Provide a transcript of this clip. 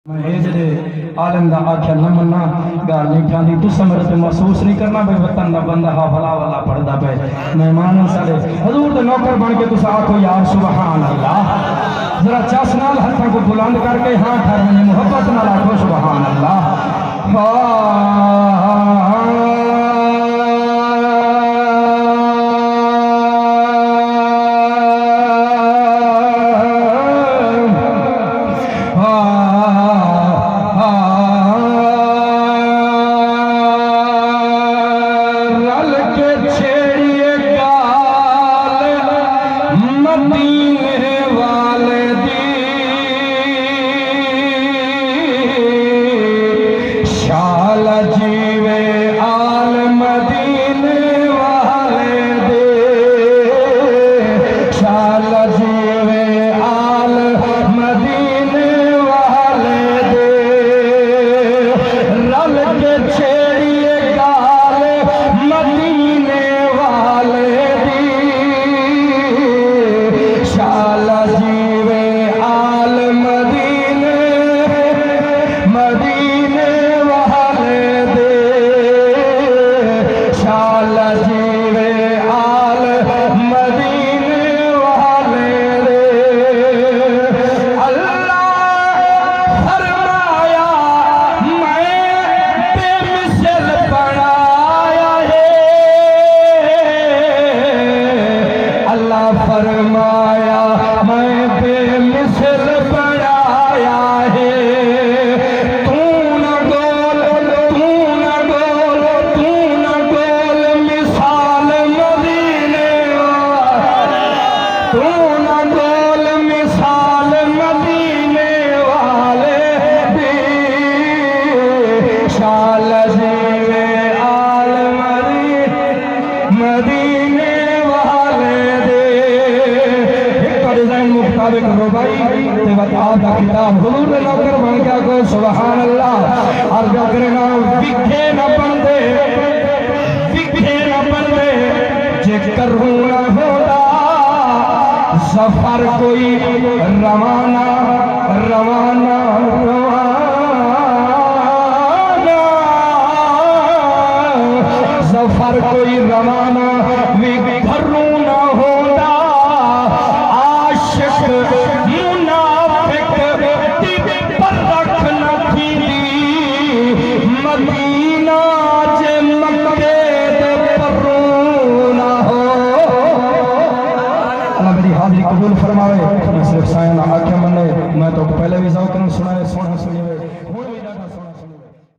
میں جڑے عالم دا آکھیا نہ مننا گال نہیں کھاندی تو سمجھ تے محسوس نہیں کرنا بے وطن دا بندہ ہا بھلا والا پڑھدا پے مہمان سارے حضور دے نوکر بن کے تساں آکھو یا سبحان اللہ ذرا چاس نال ہتھاں کو بلند کر کے ہاں ٹھہر میں محبت نال آکھو سبحان اللہ حضور نے نوکر بن گیا کو سبحان اللہ اور جو کرنا بکھے نہ بندے جے کروں نہ ہوتا سفر کوئی روانہ سفر کوئی روانہ کروں نہ ہوتا عاشق قبول فرماوے صرف سائن آنکھیں منے میں تو پہلے بھی ذوق کروں سنائے سونا سنیے